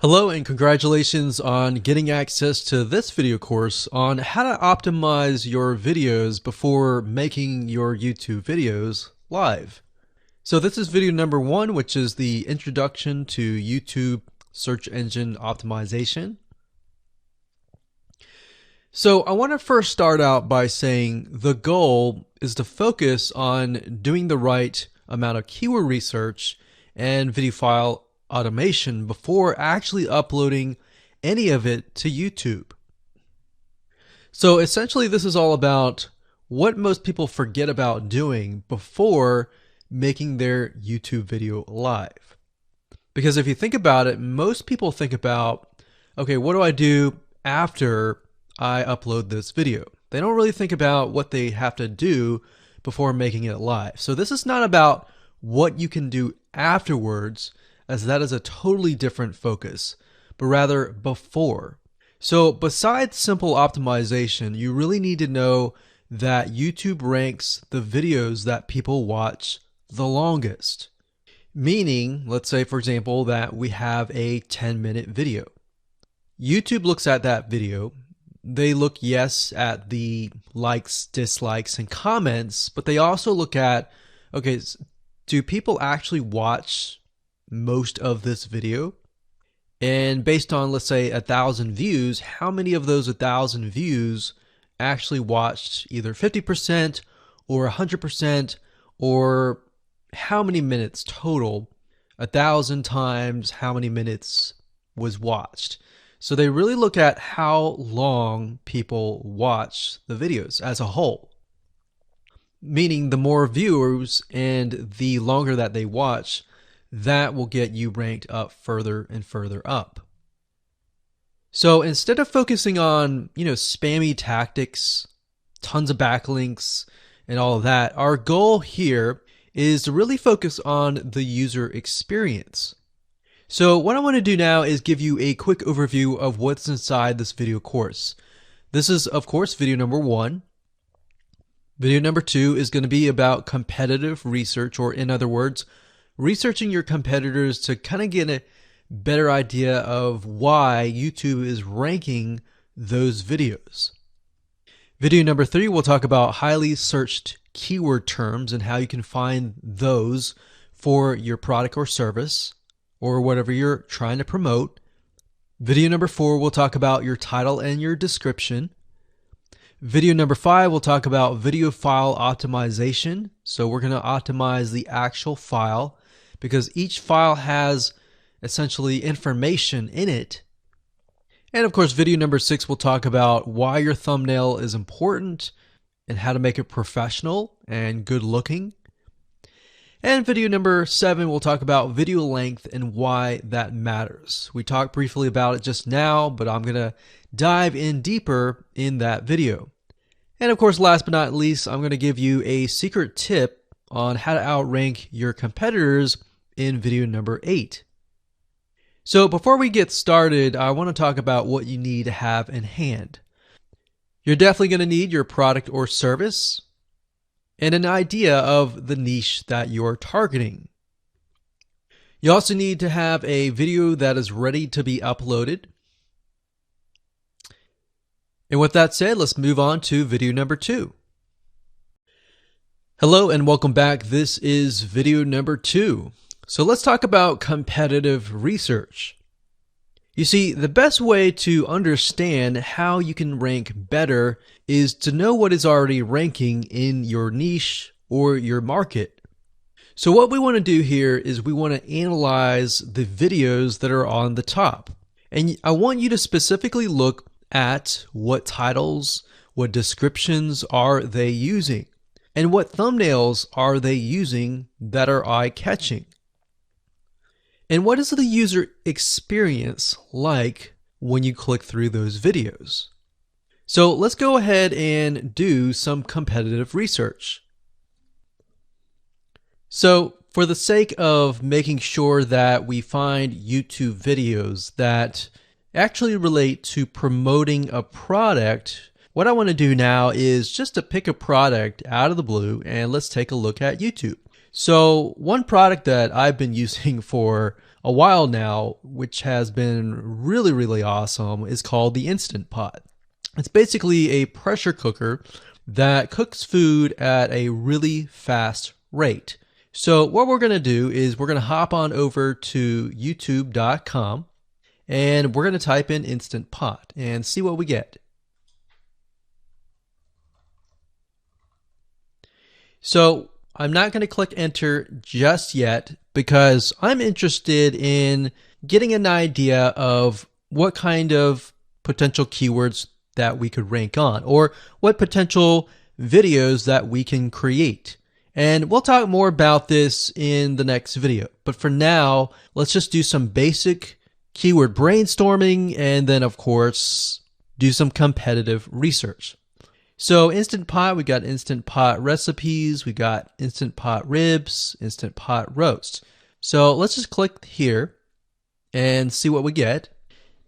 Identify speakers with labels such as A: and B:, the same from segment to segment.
A: Hello and congratulations on getting access to this video course on how to optimize your videos before making your YouTube videos live. So this is video number 1, which is the introduction to YouTube search engine optimization. So I want to first start out by saying the goal is to focus on doing the right amount of keyword research and video file automation before actually uploading any of it to YouTube. So essentially this is all about what most people forget about doing before making their YouTube video live. Because if you think about it, most people think about, okay, what do I do after I upload this video? They don't really think about what they have to do before making it live. So this is not about what you can do afterwards, as that is a totally different focus, but rather before. So besides simple optimization, you really need to know that YouTube ranks the videos that people watch the longest. Meaning, let's say for example that we have a 10-minute video. YouTube looks at that video. They look, yes, at the likes, dislikes, and comments, but they also look at, okay, do people actually watch most of this video? And based on, let's say, 1,000 views, how many of those 1,000 views actually watched either 50% or 100%, or how many minutes total? 1,000 times how many minutes was watched. So they really look at how long people watch the videos as a whole. Meaning the more viewers and the longer that they watch, that will get you ranked up further and further up. So instead of focusing on, spammy tactics, tons of backlinks, and all of that, our goal here is to really focus on the user experience. So what I want to do now is give you a quick overview of what's inside this video course. This is, of course, video number 1. Video number 2 is going to be about competitive research, or in other words, researching your competitors to kind of get a better idea of why YouTube is ranking those videos. Video number 3, we'll talk about highly searched keyword terms and how you can find those for your product or service, or whatever you're trying to promote. Video number 4, we'll talk about your title and your description. Video number 5, we'll talk about video file optimization. So we're going to optimize the actual file because each file has essentially information in it. And of course, video number 6, we'll talk about why your thumbnail is important and how to make it professional and good looking. And video number 7, we'll talk about video length and why that matters. We talked briefly about it just now, but I'm going to dive in deeper in that video. And of course, last but not least, I'm going to give you a secret tip on how to outrank your competitors in video number 8. So before we get started, I want to talk about what you need to have in hand. You're definitely going to need your product or service and an idea of the niche that you're targeting. You also need to have a video that is ready to be uploaded. And with that said, let's move on to video number 2. Hello and welcome back. This is video number 2. So let's talk about competitive research. You see, the best way to understand how you can rank better is to know what is already ranking in your niche or your market. So what we want to do here is we want to analyze the videos that are on the top. And I want you to specifically look at what titles, what descriptions are they using, and what thumbnails are they using that are eye-catching. And what is the user experience like when you click through those videos? So let's go ahead and do some competitive research. So for the sake of making sure that we find YouTube videos that actually relate to promoting a product, what I want to do now is just to pick a product out of the blue and let's take a look at YouTube. So one product that I've been using for a while now, which has been really, really awesome, is called the Instant Pot. It's basically a pressure cooker that cooks food at a really fast rate. So what we're going to do is we're going to hop on over to youtube.com and we're going to type in Instant Pot and see what we get. So I'm not going to click enter just yet because I'm interested in getting an idea of what kind of potential keywords that we could rank on, or what potential videos that we can create. And we'll talk more about this in the next video. But for now, let's just do some basic keyword brainstorming and then, of course, do some competitive research. So Instant Pot, we got Instant Pot recipes, we got Instant Pot ribs, Instant Pot roast. So let's just click here and see what we get.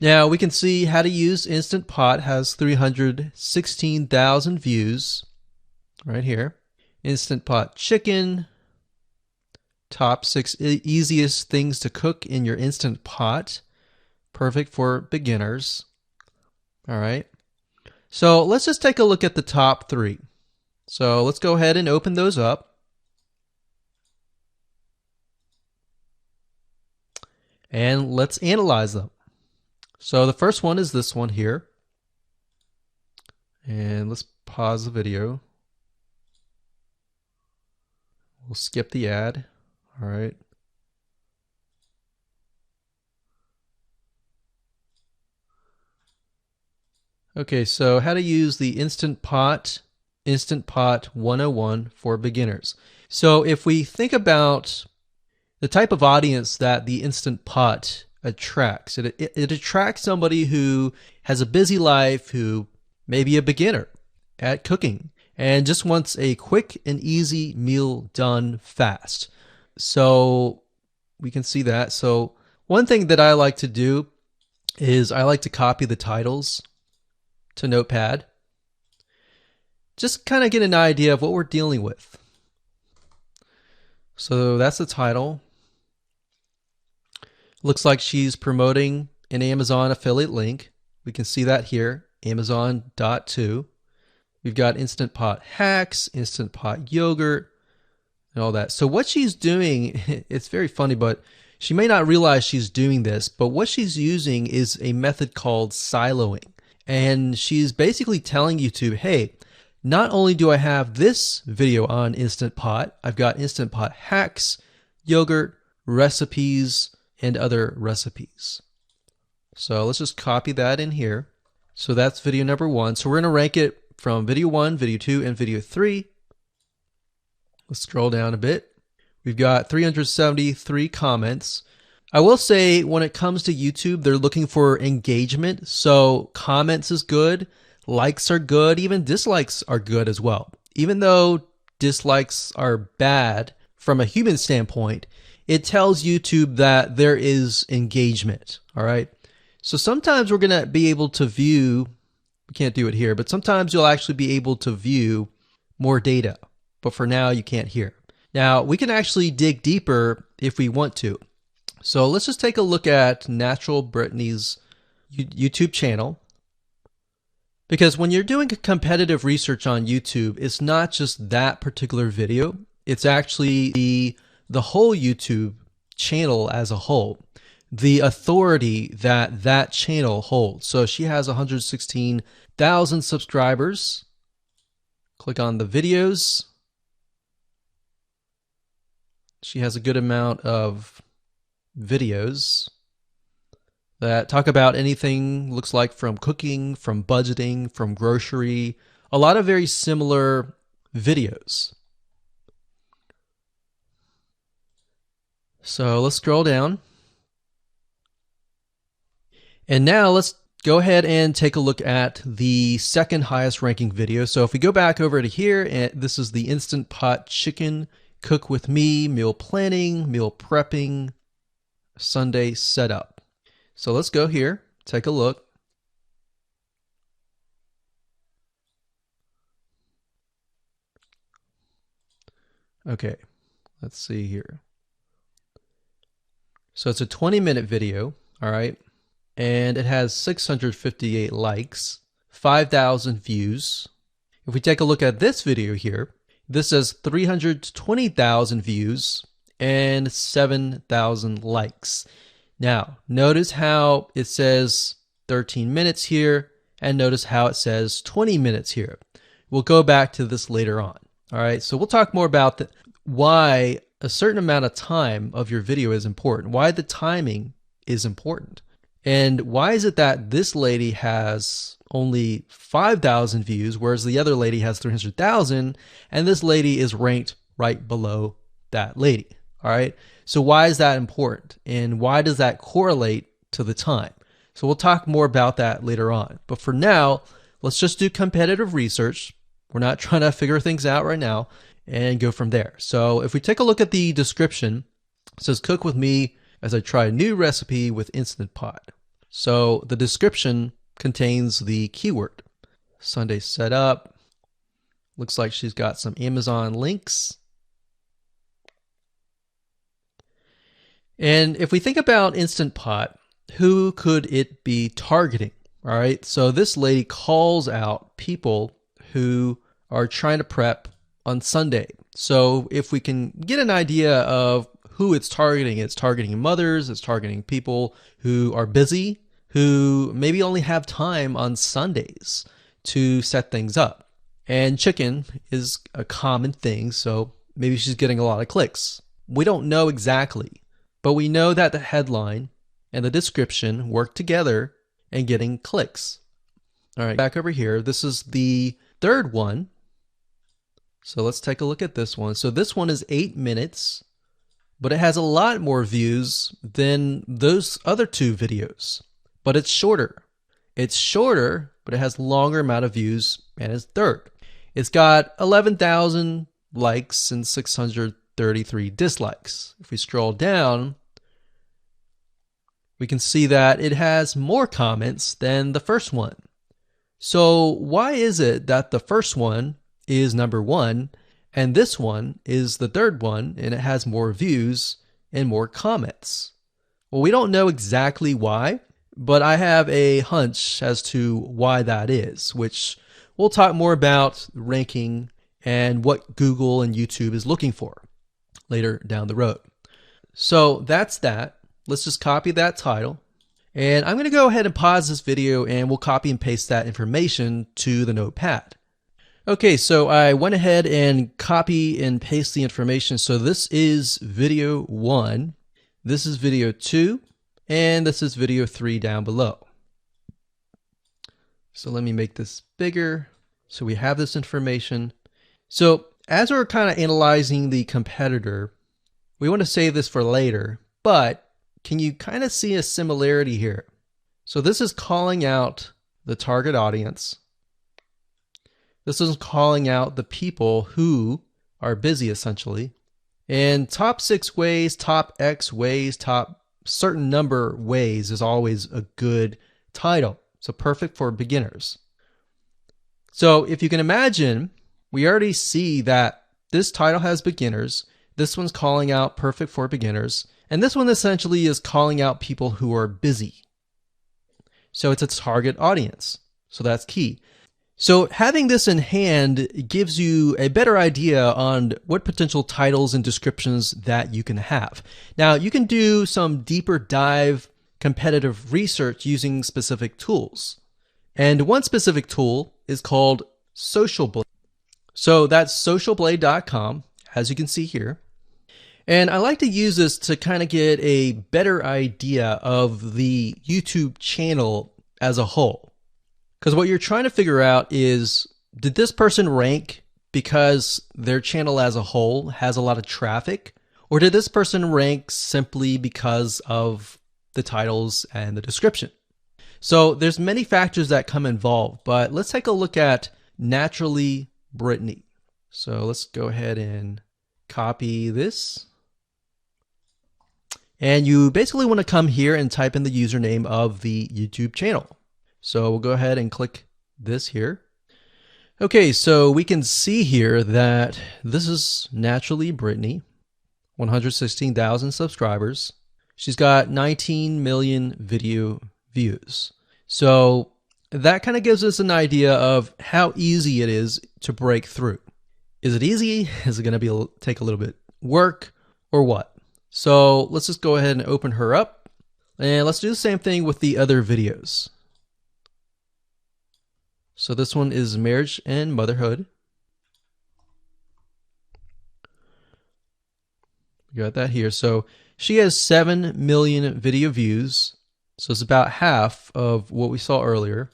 A: Now we can see how to use Instant Pot has 316,000 views right here. Instant Pot chicken, top 6 easiest things to cook in your Instant Pot. Perfect for beginners. All right. So let's just take a look at the top 3. So let's go ahead and open those up. And let's analyze them. So the first one is this one here. And let's pause the video. We'll skip the ad. All right. Okay, so how to use the Instant Pot 101 for beginners. So if we think about the type of audience that the Instant Pot attracts, it attracts somebody who has a busy life, who may be a beginner at cooking and just wants a quick and easy meal done fast. So we can see that. So one thing that I like to do is I like to copy the titles to Notepad. Just kind of get an idea of what we're dealing with. So that's the title. Looks like she's promoting an Amazon affiliate link. We can see that here, Amazon.to. We've got Instant Pot hacks, Instant Pot yogurt, and all that. So what she's doing, it's very funny, but she may not realize she's doing this, but what she's using is a method called siloing. And she's basically telling YouTube, hey, not only do I have this video on Instant Pot, I've got Instant Pot hacks, yogurt, recipes, and other recipes. So let's just copy that in here. So that's video number 1. So we're going to rank it from video 1, video 2, and video 3. Let's scroll down a bit. We've got 373 comments. I will say when it comes to YouTube, they're looking for engagement. So comments is good, likes are good, even dislikes are good as well. Even though dislikes are bad from a human standpoint, it tells YouTube that there is engagement. All right. So sometimes we're going to be able to view, we can't do it here, but sometimes you'll actually be able to view more data. But for now, you can't hear. Now, we can actually dig deeper if we want to. So let's just take a look at Natural Brittany's YouTube channel. Because when you're doing competitive research on YouTube, it's not just that particular video. It's actually the whole YouTube channel as a whole. The authority that that channel holds. So she has 116,000 subscribers. Click on the videos. She has a good amount of videos that talk about anything, looks like from cooking, from budgeting, from grocery, a lot of very similar videos. So let's scroll down. And now let's go ahead and take a look at the second highest ranking video. So if we go back over to here, and this is the Instant Pot chicken, cook with me, meal planning, meal prepping, Sunday setup. So let's go here, take a look. Okay, let's see here. So it's a 20-minute video, all right? And it has 658 likes, 5,000 views. If we take a look at this video here, this has 320,000 views and 7,000 likes. Now, notice how it says 13 minutes here, and notice how it says 20 minutes here. We'll go back to this later on. All right, so we'll talk more about why a certain amount of time of your video is important, why the timing is important. And why is it that this lady has only 5,000 views, whereas the other lady has 300,000, and this lady is ranked right below that lady? All right. So why is that important? And why does that correlate to the time? So we'll talk more about that later on. But for now, let's just do competitive research. We're not trying to figure things out right now, and go from there. So if we take a look at the description, it says cook with me as I try a new recipe with Instant Pot. So the description contains the keyword. Sunday setup. Looks like she's got some Amazon links. And if we think about Instant Pot, who could it be targeting? All right, so this lady calls out people who are trying to prep on Sunday. So if we can get an idea of who it's targeting mothers, it's targeting people who are busy, who maybe only have time on Sundays to set things up. And chicken is a common thing, so maybe she's getting a lot of clicks. We don't know exactly, but we know that the headline and the description work together and getting clicks. All right, back over here, this is the third one. So let's take a look at this one. So this one is 8 minutes, but it has a lot more views than those other two videos, but it's shorter. It's shorter, but it has longer amount of views, and it's third. It's got 11,000 likes and 633 dislikes. If we scroll down, we can see that it has more comments than the first one. So why is it that the first one is number one and this one is the third one and it has more views and more comments? Well, we don't know exactly why, but I have a hunch as to why that is, which we'll talk more about ranking and what Google and YouTube is looking for later down the road. So that's that. Let's just copy that title. And I'm going to go ahead and pause this video and we'll copy and paste that information to the notepad. Okay, so I went ahead and copy and paste the information. So this is video 1, this is video 2, and this is video 3 down below. So let me make this bigger so we have this information. So as we're kind of analyzing the competitor, we want to save this for later, but can you kind of see a similarity here? So this is calling out the target audience. This is calling out the people who are busy, essentially. And top 6 ways, top X ways, top certain number ways is always a good title. So perfect for beginners. So if you can imagine, we already see that this title has beginners. This one's calling out perfect for beginners. And this one essentially is calling out people who are busy. So it's a target audience. So that's key. So having this in hand gives you a better idea on what potential titles and descriptions that you can have. Now, you can do some deeper dive competitive research using specific tools. And one specific tool is called Social Blade. So that's socialblade.com, as you can see here. And I like to use this to kind of get a better idea of the YouTube channel as a whole. Because what you're trying to figure out is, did this person rank because their channel as a whole has a lot of traffic? Or did this person rank simply because of the titles and the description? So there's many factors that come involved, but let's take a look at Naturally Brittany. So let's go ahead and copy this. And you basically want to come here and type in the username of the YouTube channel. So we'll go ahead and click this here. Okay, so we can see here that this is Naturally Brittany, 116,000 subscribers. She's got 19 million video views. So that kind of gives us an idea of how easy it is to break through. Is it easy? Is it going to take a little bit work or what? So let's just go ahead and open her up, and let's do the same thing with the other videos. So this one is marriage and motherhood. We got that here. So she has 7 million video views. So it's about half of what we saw earlier.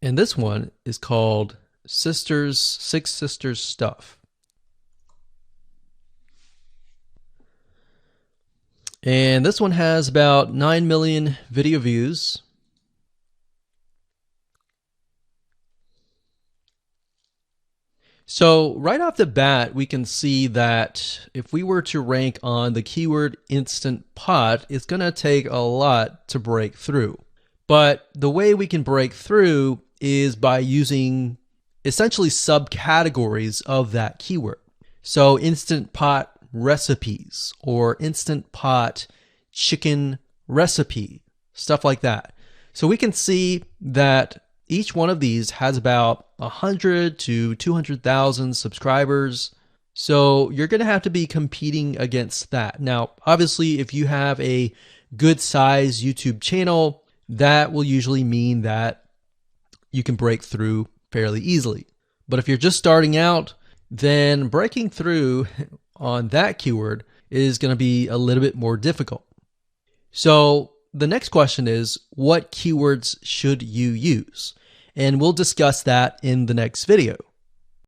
A: And this one is called Six Sisters Stuff. And this one has about 9 million video views. So right off the bat, we can see that if we were to rank on the keyword Instant Pot, it's going to take a lot to break through. But the way we can break through is by using essentially subcategories of that keyword. So Instant Pot recipes or Instant Pot chicken recipe, stuff like that. So we can see that each one of these has about 100 to 200,000 subscribers. So you're going to have to be competing against that. Now, obviously, if you have a good size YouTube channel, that will usually mean that you can break through fairly easily. But if you're just starting out, then breaking through on that keyword is going to be a little bit more difficult. So the next question is, what keywords should you use? And we'll discuss that in the next video.